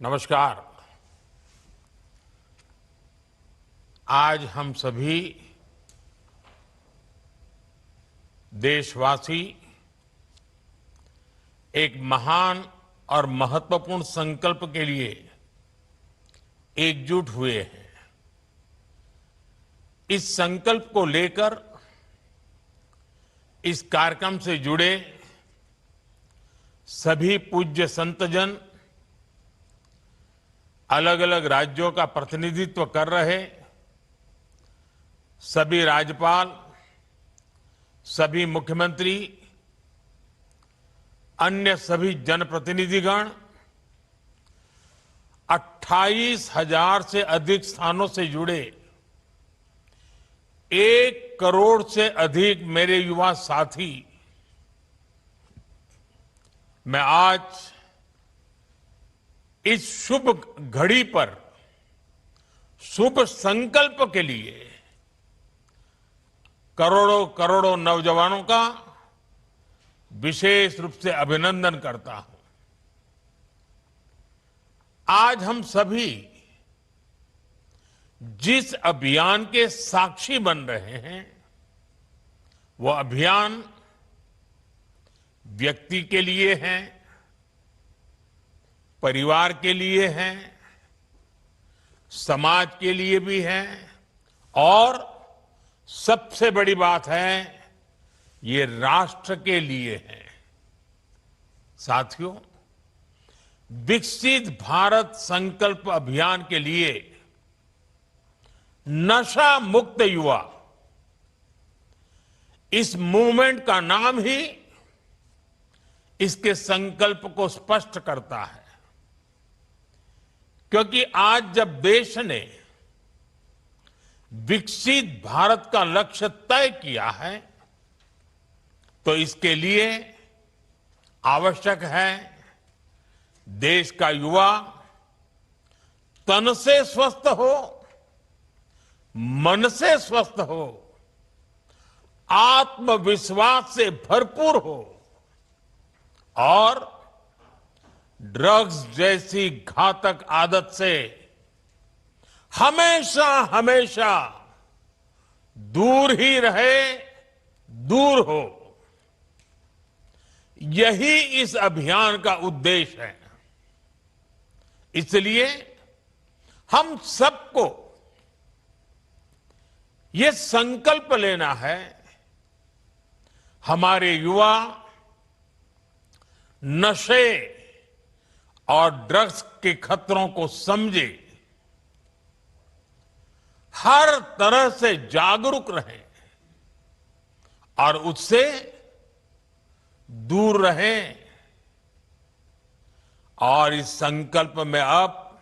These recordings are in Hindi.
नमस्कार। आज हम सभी देशवासी एक महान और महत्वपूर्ण संकल्प के लिए एकजुट हुए हैं। इस संकल्प को लेकर इस कार्यक्रम से जुड़े सभी पूज्य संतजन, अलग अलग राज्यों का प्रतिनिधित्व कर रहे सभी राज्यपाल, सभी मुख्यमंत्री, अन्य सभी जनप्रतिनिधिगण, 28,000 से अधिक स्थानों से जुड़े 1 करोड़ से अधिक मेरे युवा साथी, मैं आज इस शुभ घड़ी पर शुभ संकल्प के लिए करोड़ों करोड़ों नौजवानों का विशेष रूप से अभिनंदन करता हूं। आज हम सभी जिस अभियान के साक्षी बन रहे हैं, वो अभियान व्यक्ति के लिए है, परिवार के लिए है, समाज के लिए भी है और सबसे बड़ी बात है, ये राष्ट्र के लिए है। साथियों, विकसित भारत संकल्प अभियान के लिए नशा मुक्त युवा, इस मूवमेंट का नाम ही इसके संकल्प को स्पष्ट करता है। क्योंकि आज जब देश ने विकसित भारत का लक्ष्य तय किया है, तो इसके लिए आवश्यक है देश का युवा तन से स्वस्थ हो, मन से स्वस्थ हो, आत्मविश्वास से भरपूर हो और ड्रग्स जैसी घातक आदत से हमेशा हमेशा दूर ही रहे, दूर हो। यही इस अभियान का उद्देश्य है। इसलिए हम सबको ये संकल्प लेना है, हमारे युवा नशे और ड्रग्स के खतरों को समझे, हर तरह से जागरूक रहें और उससे दूर रहें। और इस संकल्प में अब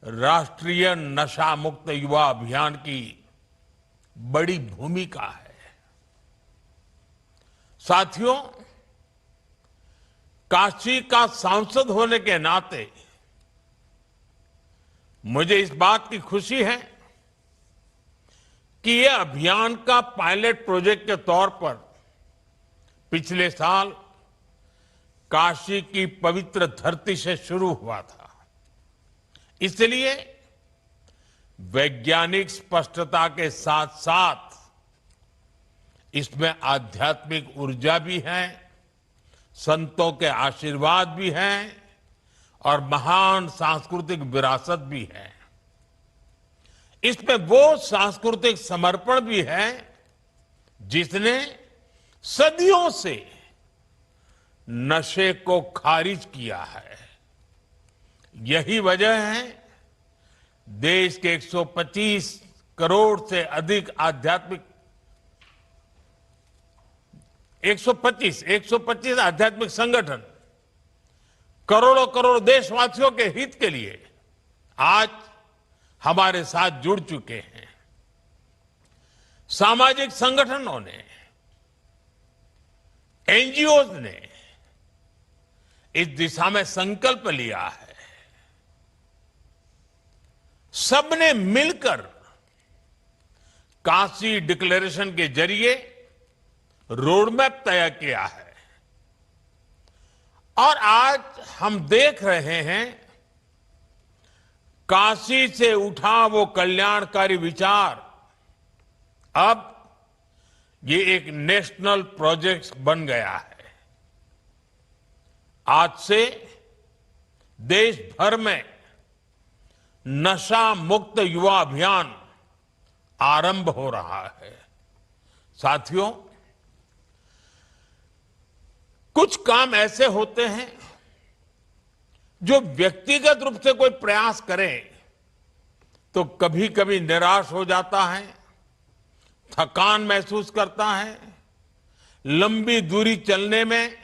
राष्ट्रीय नशा मुक्त युवा अभियान की बड़ी भूमिका है। साथियों, काशी का सांसद होने के नाते मुझे इस बात की खुशी है कि यह अभियान का पायलट प्रोजेक्ट के तौर पर पिछले साल काशी की पवित्र धरती से शुरू हुआ था। इसलिए वैज्ञानिक स्पष्टता के साथ साथ इसमें आध्यात्मिक ऊर्जा भी है, संतों के आशीर्वाद भी हैं और महान सांस्कृतिक विरासत भी है। इसमें वो सांस्कृतिक समर्पण भी है जिसने सदियों से नशे को खारिज किया है। यही वजह है देश के 125 करोड़ से अधिक आध्यात्मिक 125 आध्यात्मिक संगठन करोड़ों करोड़ देशवासियों के हित के लिए आज हमारे साथ जुड़ चुके हैं। सामाजिक संगठनों ने, एनजीओ ने इस दिशा में संकल्प लिया है। सबने मिलकर काशी डिक्लेरेशन के जरिए रोडमैप तय किया है और आज हम देख रहे हैं काशी से उठा वो कल्याणकारी विचार अब ये एक नेशनल प्रोजेक्ट बन गया है। आज से देश भर में नशा मुक्त युवा अभियान आरंभ हो रहा है। साथियों, कुछ काम ऐसे होते हैं जो व्यक्तिगत रूप से कोई प्रयास करे तो कभी कभी निराश हो जाता है, थकान महसूस करता है, लंबी दूरी चलने में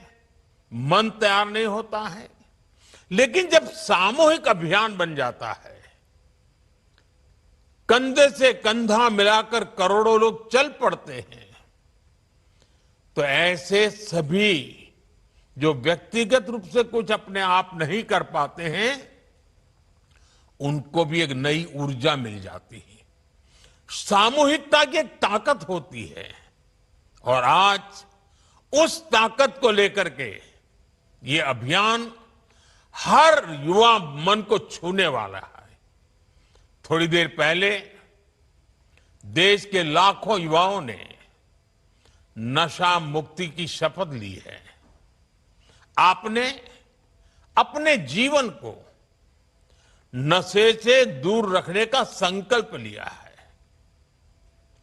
मन तैयार नहीं होता है। लेकिन जब सामूहिक अभियान बन जाता है, कंधे से कंधा मिलाकर करोड़ों लोग चल पड़ते हैं, तो ऐसे सभी जो व्यक्तिगत रूप से कुछ अपने आप नहीं कर पाते हैं, उनको भी एक नई ऊर्जा मिल जाती है। सामूहिकता की एक ताकत होती है और आज उस ताकत को लेकर के ये अभियान हर युवा मन को छूने वाला है। थोड़ी देर पहले देश के लाखों युवाओं ने नशा मुक्ति की शपथ ली है। आपने अपने जीवन को नशे से दूर रखने का संकल्प लिया है।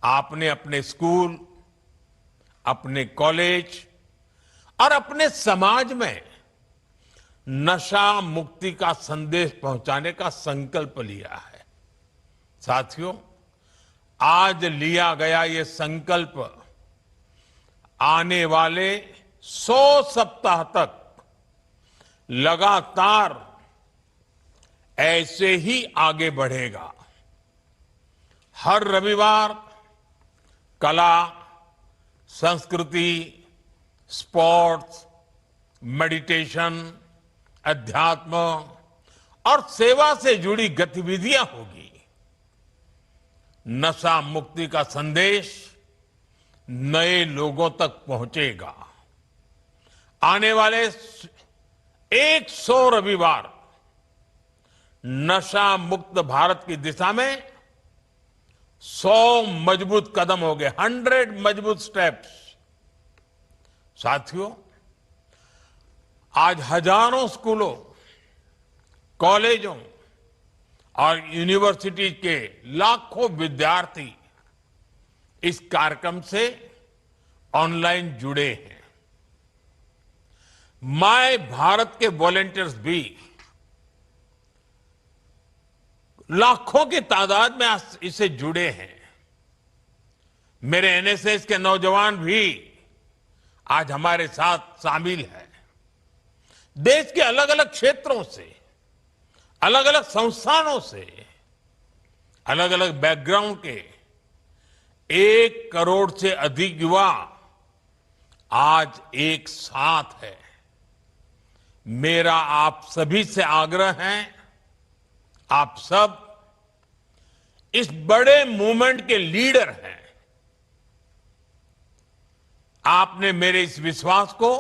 आपने अपने स्कूल, अपने कॉलेज और अपने समाज में नशा मुक्ति का संदेश पहुंचाने का संकल्प लिया है। साथियों, आज लिया गया ये संकल्प आने वाले 100 सप्ताह तक लगातार ऐसे ही आगे बढ़ेगा। हर रविवार कला, संस्कृति, स्पोर्ट्स, मेडिटेशन, अध्यात्म और सेवा से जुड़ी गतिविधियां होगी। नशा मुक्ति का संदेश नए लोगों तक पहुंचेगा। आने वाले 100 रविवार नशा मुक्त भारत की दिशा में 100 मजबूत कदम हो गए, 100 मजबूत स्टेप्स। साथियों, आज हजारों स्कूलों, कॉलेजों और यूनिवर्सिटी के लाखों विद्यार्थी इस कार्यक्रम से ऑनलाइन जुड़े हैं। माय भारत के वॉलंटियर्स भी लाखों की तादाद में इससे जुड़े हैं। मेरे एनएसएस के नौजवान भी आज हमारे साथ शामिल हैं। देश के अलग अलग क्षेत्रों से, अलग अलग संस्थानों से, अलग अलग बैकग्राउंड के 1 करोड़ से अधिक युवा आज एक साथ है। मेरा आप सभी से आग्रह है, आप सब इस बड़े मूवमेंट के लीडर हैं। आपने मेरे इस विश्वास को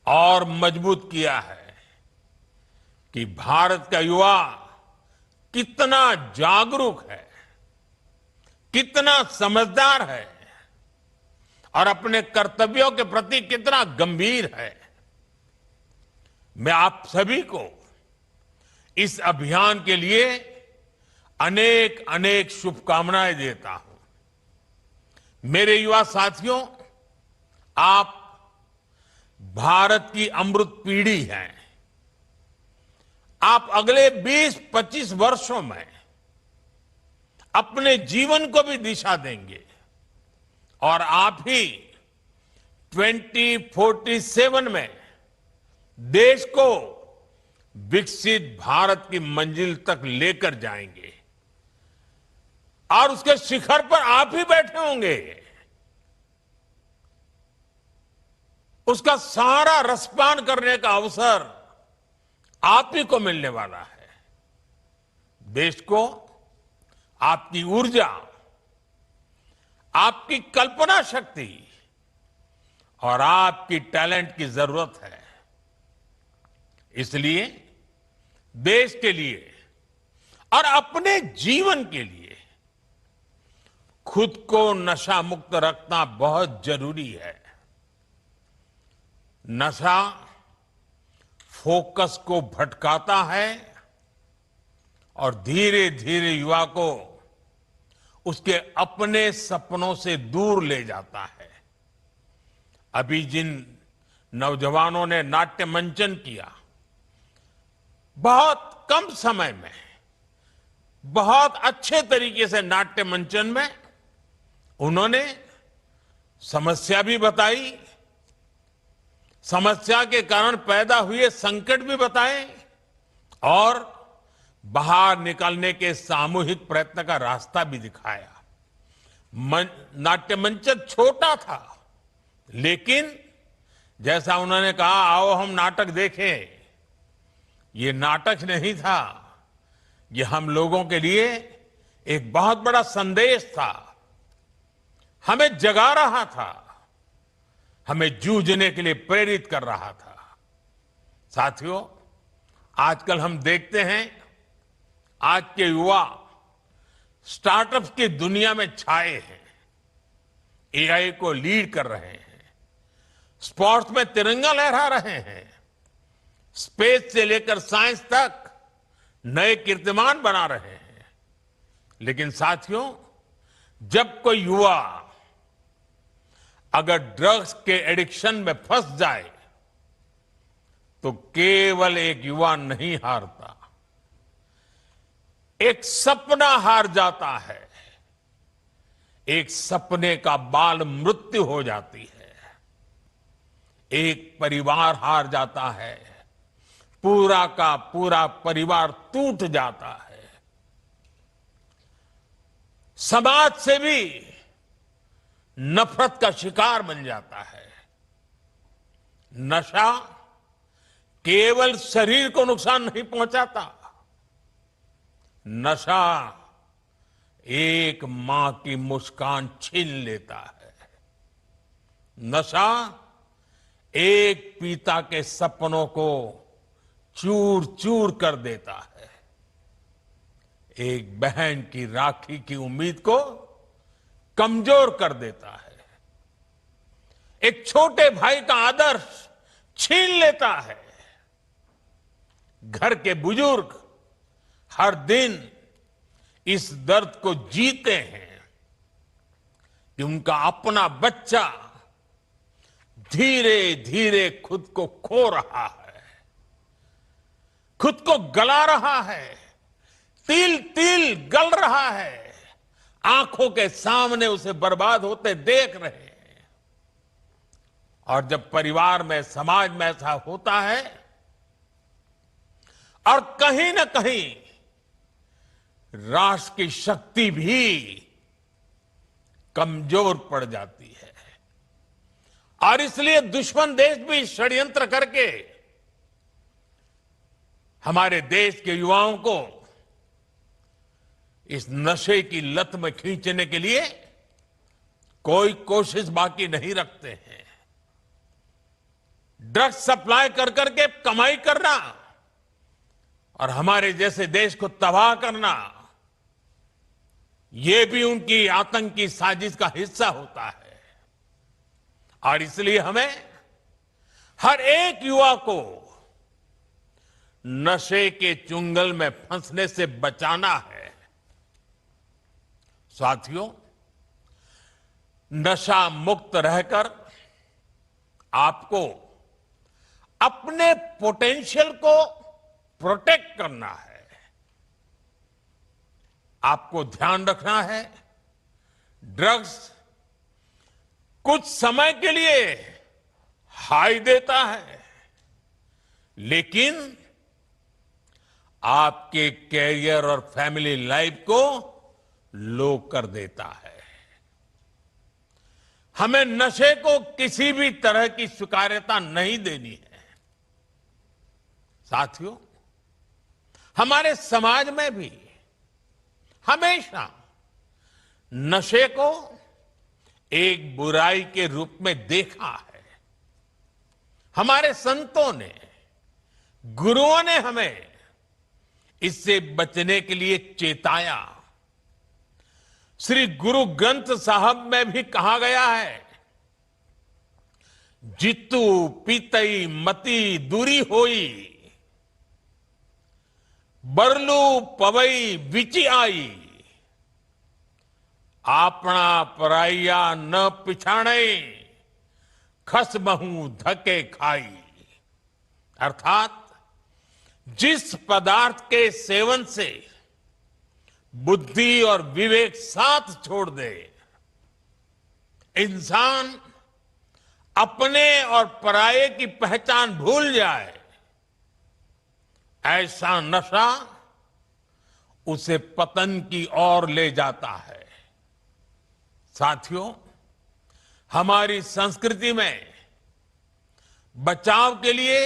और मजबूत किया है कि भारत का युवा कितना जागरूक है, कितना समझदार है और अपने कर्तव्यों के प्रति कितना गंभीर है। मैं आप सभी को इस अभियान के लिए अनेक अनेक शुभकामनाएं देता हूं। मेरे युवा साथियों, आप भारत की अमृत पीढ़ी हैं। आप अगले 20-25 वर्षों में अपने जीवन को भी दिशा देंगे और आप ही 2047 में देश को विकसित भारत की मंजिल तक लेकर जाएंगे और उसके शिखर पर आप ही बैठे होंगे। उसका सारा रसपान करने का अवसर आप ही को मिलने वाला है। देश को आपकी ऊर्जा, आपकी कल्पना शक्ति और आपकी टैलेंट की जरूरत है। इसलिए देश के लिए और अपने जीवन के लिए खुद को नशा मुक्त रखना बहुत जरूरी है। नशा फोकस को भटकाता है और धीरे धीरे युवा को उसके अपने सपनों से दूर ले जाता है। अभी जिन नौजवानों ने नाट्य मंचन किया, बहुत कम समय में बहुत अच्छे तरीके से नाट्य मंचन में उन्होंने समस्या भी बताई, समस्या के कारण पैदा हुए संकट भी बताए और बाहर निकलने के सामूहिक प्रयत्न का रास्ता भी दिखाया। नाट्य मंचन छोटा था, लेकिन जैसा उन्होंने कहा, आओ हम नाटक देखें, ये नाटक नहीं था, ये हम लोगों के लिए एक बहुत बड़ा संदेश था, हमें जगा रहा था, हमें जूझने के लिए प्रेरित कर रहा था। साथियों, आजकल हम देखते हैं आज के युवा स्टार्टअप्स की दुनिया में छाए हैं, एआई को लीड कर रहे हैं, स्पोर्ट्स में तिरंगा लहरा रहे हैं, स्पेस से लेकर साइंस तक नए कीर्तिमान बना रहे हैं। लेकिन साथियों, जब कोई युवा अगर ड्रग्स के एडिक्शन में फंस जाए तो केवल एक युवा नहीं हारता, एक सपना हार जाता है, एक सपने का बाल मृत्यु हो जाती है, एक परिवार हार जाता है, पूरा का पूरा परिवार टूट जाता है, समाज से भी नफरत का शिकार बन जाता है। नशा केवल शरीर को नुकसान नहीं पहुंचाता, नशा एक मां की मुस्कान छीन लेता है, नशा एक पिता के सपनों को चूर चूर कर देता है, एक बहन की राखी की उम्मीद को कमजोर कर देता है, एक छोटे भाई का आदर्श छीन लेता है। घर के बुजुर्ग हर दिन इस दर्द को जीते हैं कि उनका अपना बच्चा धीरे धीरे खुद को खो रहा है, खुद को गला रहा है, तिल तिल गल रहा है, आंखों के सामने उसे बर्बाद होते देख रहे हैं। और जब परिवार में, समाज में ऐसा होता है और कहीं ना कहीं राष्ट्र की शक्ति भी कमजोर पड़ जाती है और इसलिए दुश्मन देश भी षड्यंत्र करके हमारे देश के युवाओं को इस नशे की लत में खींचने के लिए कोई कोशिश बाकी नहीं रखते हैं। ड्रग्स सप्लाई कर करके कमाई करना और हमारे जैसे देश को तबाह करना, ये भी उनकी आतंकी साजिश का हिस्सा होता है। और इसलिए हमें हर एक युवा को नशे के चुंगल में फंसने से बचाना है। साथियों, नशा मुक्त रहकर आपको अपने पोटेंशियल को प्रोटेक्ट करना है। आपको ध्यान रखना है, ड्रग्स कुछ समय के लिए हाई देता है, लेकिन आपके कैरियर और फैमिली लाइफ को लो कर देता है। हमें नशे को किसी भी तरह की स्वीकार्यता नहीं देनी है। साथियों, हमारे समाज में भी हमेशा नशे को एक बुराई के रूप में देखा है। हमारे संतों ने गुरुओं ने हमें इससे बचने के लिए चेताया। श्री गुरु ग्रंथ साहब में भी कहा गया है, जितु पीतई मति दूरी होई, बरलू पवई विचि आई, आपना पराइया न पिछाणे, खस महू धके खाई। अर्थात जिस पदार्थ के सेवन से बुद्धि और विवेक साथ छोड़ दे, इंसान अपने और पराये की पहचान भूल जाए, ऐसा नशा उसे पतन की ओर ले जाता है। साथियों, हमारी संस्कृति में बचाव के लिए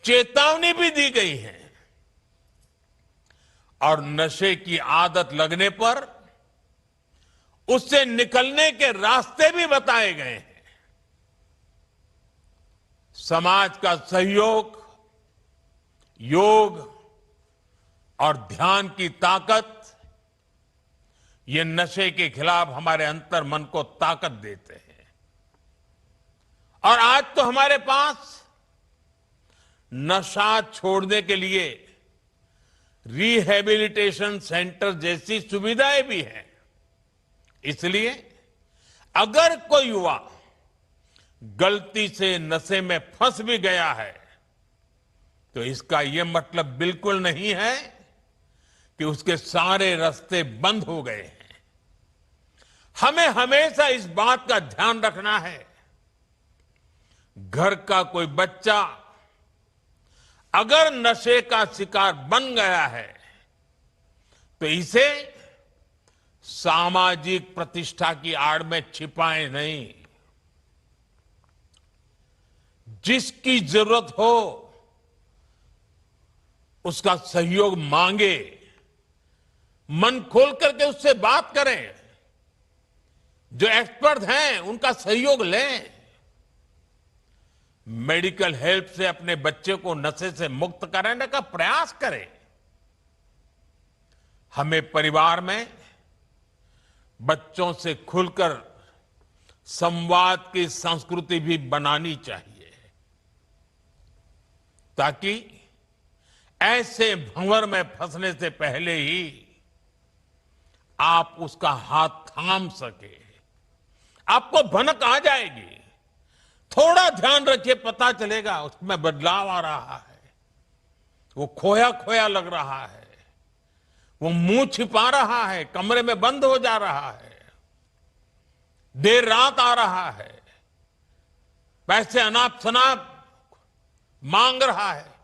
चेतावनी भी दी गई है और नशे की आदत लगने पर उससे निकलने के रास्ते भी बताए गए हैं। समाज का सहयोग, योग और ध्यान की ताकत, ये नशे के खिलाफ हमारे अंतर मन को ताकत देते हैं। और आज तो हमारे पास नशा छोड़ने के लिए रिहैबिलिटेशन सेंटर जैसी सुविधाएं भी हैं। इसलिए अगर कोई युवा गलती से नशे में फंस भी गया है, तो इसका यह मतलब बिल्कुल नहीं है कि उसके सारे रास्ते बंद हो गए हैं। हमें हमेशा इस बात का ध्यान रखना है, घर का कोई बच्चा अगर नशे का शिकार बन गया है, तो इसे सामाजिक प्रतिष्ठा की आड़ में छिपाए नहीं। जिसकी जरूरत हो उसका सहयोग मांगे, मन खोल करके उससे बात करें, जो एक्सपर्ट हैं उनका सहयोग लें, मेडिकल हेल्प से अपने बच्चे को नशे से मुक्त कराने का प्रयास करें। हमें परिवार में बच्चों से खुलकर संवाद की संस्कृति भी बनानी चाहिए, ताकि ऐसे भंवर में फंसने से पहले ही आप उसका हाथ थाम सके। आपको भनक आ जाएगी, थोड़ा ध्यान रखिए, पता चलेगा उसमें बदलाव आ रहा है, वो खोया खोया लग रहा है, वो मुंह छिपा रहा है, कमरे में बंद हो जा रहा है, देर रात आ रहा है, पैसे अनाप शनाप मांग रहा है।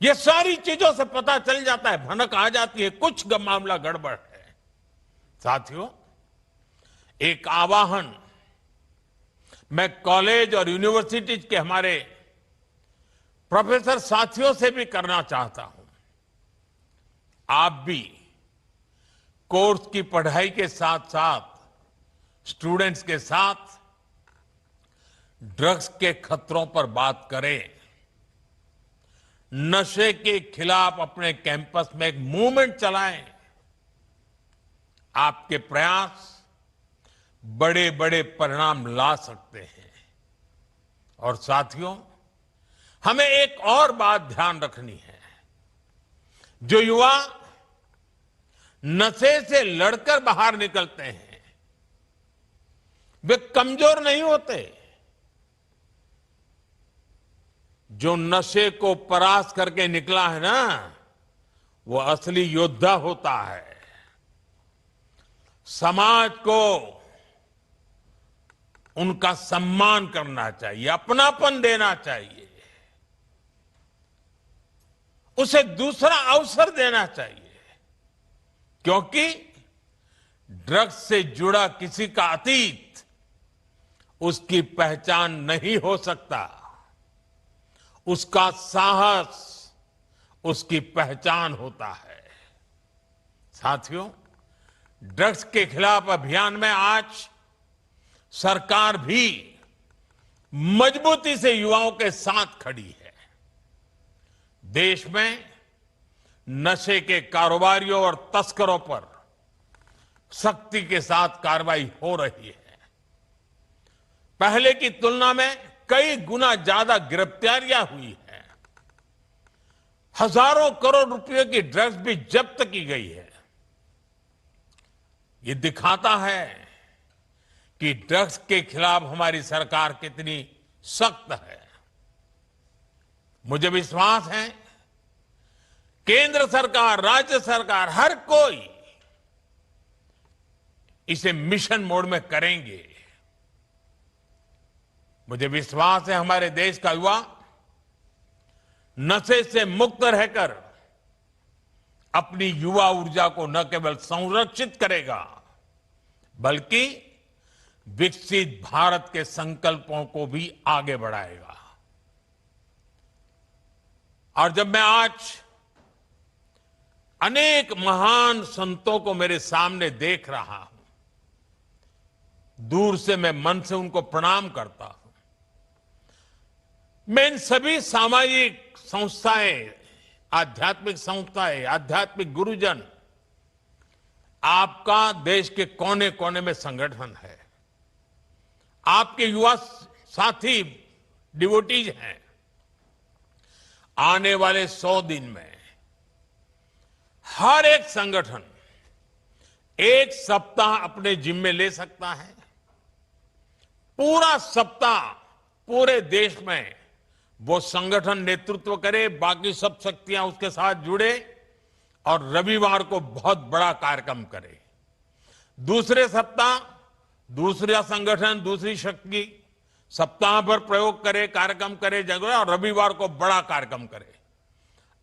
ये सारी चीजों से पता चल जाता है, भनक आ जाती है, कुछ मामला गड़बड़ है। साथियों, एक आवाहन मैं कॉलेज और यूनिवर्सिटीज के हमारे प्रोफेसर साथियों से भी करना चाहता हूं। आप भी कोर्स की पढ़ाई के साथ साथ स्टूडेंट्स के साथ ड्रग्स के खतरों पर बात करें। नशे के खिलाफ अपने कैंपस में एक मूवमेंट चलाएं। आपके प्रयास बड़े बड़े परिणाम ला सकते हैं। और साथियों, हमें एक और बात ध्यान रखनी है। जो युवा नशे से लड़कर बाहर निकलते हैं, वे कमजोर नहीं होते। जो नशे को परास्त करके निकला है ना, वो असली योद्धा होता है। समाज को उनका सम्मान करना चाहिए, अपनापन देना चाहिए, उसे दूसरा अवसर देना चाहिए, क्योंकि ड्रग्स से जुड़ा किसी का अतीत उसकी पहचान नहीं हो सकता, उसका साहस उसकी पहचान होता है। साथियों, ड्रग्स के खिलाफ अभियान में आज सरकार भी मजबूती से युवाओं के साथ खड़ी है। देश में नशे के कारोबारियों और तस्करों पर सख्ती के साथ कार्रवाई हो रही है। पहले की तुलना में कई गुना ज्यादा गिरफ्तारियां हुई हैं। हजारों करोड़ रुपए की ड्रग्स भी जब्त की गई है। ये दिखाता है कि ड्रग्स के खिलाफ हमारी सरकार कितनी सख्त है। मुझे विश्वास है केंद्र सरकार, राज्य सरकार, हर कोई इसे मिशन मोड में करेंगे। मुझे विश्वास है हमारे देश का युवा नशे से मुक्त रहकर अपनी युवा ऊर्जा को न केवल संरक्षित करेगा बल्कि विकसित भारत के संकल्पों को भी आगे बढ़ाएगा। और जब मैं आज अनेक महान संतों को मेरे सामने देख रहा हूं, दूर से मैं मन से उनको प्रणाम करता हूं। मैं इन सभी सामाजिक संस्थाएं, आध्यात्मिक संस्थाएं, आध्यात्मिक गुरुजन, आपका देश के कोने कोने में संगठन है, आपके युवा साथी डिवोटीज हैं। आने वाले 100 दिन में हर एक संगठन एक सप्ताह अपने जिम्मे ले सकता है। पूरा सप्ताह पूरे देश में वो संगठन नेतृत्व करे, बाकी सब शक्तियां उसके साथ जुड़े और रविवार को बहुत बड़ा कार्यक्रम करे। दूसरे सप्ताह दूसरा संगठन, दूसरी शक्ति सप्ताह भर प्रयोग करे, कार्यक्रम करे, जगह, और रविवार को बड़ा कार्यक्रम करे।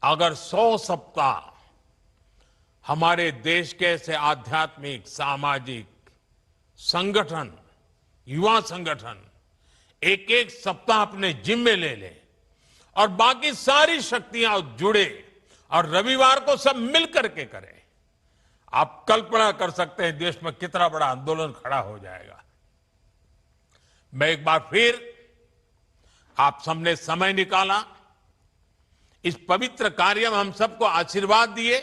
अगर 100 सप्ताह हमारे देश के ऐसे आध्यात्मिक, सामाजिक संगठन, युवा संगठन एक एक सप्ताह अपने जिम्मे ले ले और बाकी सारी शक्तियां जुड़े और रविवार को सब मिलकर के करें, आप कल्पना कर सकते हैं देश में कितना बड़ा आंदोलन खड़ा हो जाएगा। मैं एक बार फिर आप सबने समय निकाला, इस पवित्र कार्य में हम सबको आशीर्वाद दिए,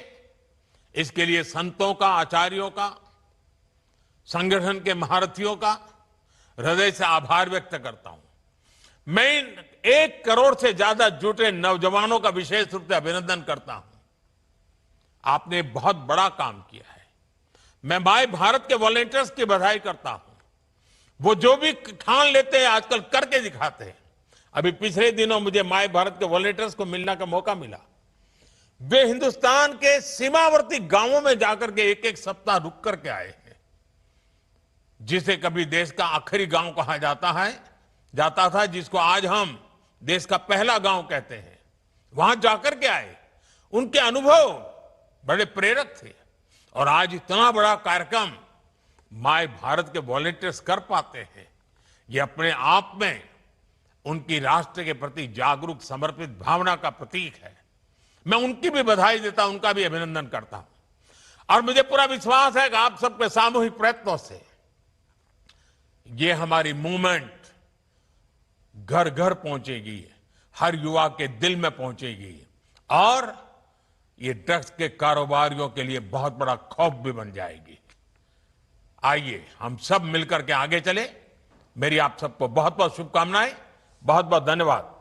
इसके लिए संतों का, आचार्यों का, संगठन के महारथियों का हृदय से आभार व्यक्त करता हूं। मैं इन 1 करोड़ से ज्यादा जुटे नौजवानों का विशेष रूप से अभिनंदन करता हूं। आपने बहुत बड़ा काम किया है। मैं माय भारत के वॉलंटियर्स की बधाई करता हूं। वो जो भी ठान लेते हैं आजकल करके दिखाते हैं। अभी पिछले दिनों मुझे माय भारत के वॉलंटियर्स को मिलने का मौका मिला। वे हिंदुस्तान के सीमावर्ती गांवों में जाकर के एक एक सप्ताह रुक करके आए हैं। जिसे कभी देश का आखिरी गांव कहा जाता था, जिसको आज हम देश का पहला गांव कहते हैं, वहां जाकर के आए। उनके अनुभव बड़े प्रेरक थे और आज इतना बड़ा कार्यक्रम माय भारत के वॉलंटियर्स कर पाते हैं, ये अपने आप में उनकी राष्ट्र के प्रति जागरूक, समर्पित भावना का प्रतीक है। मैं उनकी भी बधाई देता हूं, उनका भी अभिनंदन करता हूं। और मुझे पूरा विश्वास है कि आप सबके सामूहिक प्रयत्नों से ये हमारी मूवमेंट घर घर पहुंचेगी, हर युवा के दिल में पहुंचेगी और ये ड्रग्स के कारोबारियों के लिए बहुत बड़ा खौफ भी बन जाएगी। आइए हम सब मिलकर के आगे चले। मेरी आप सबको बहुत बहुत शुभकामनाएं, बहुत बहुत धन्यवाद।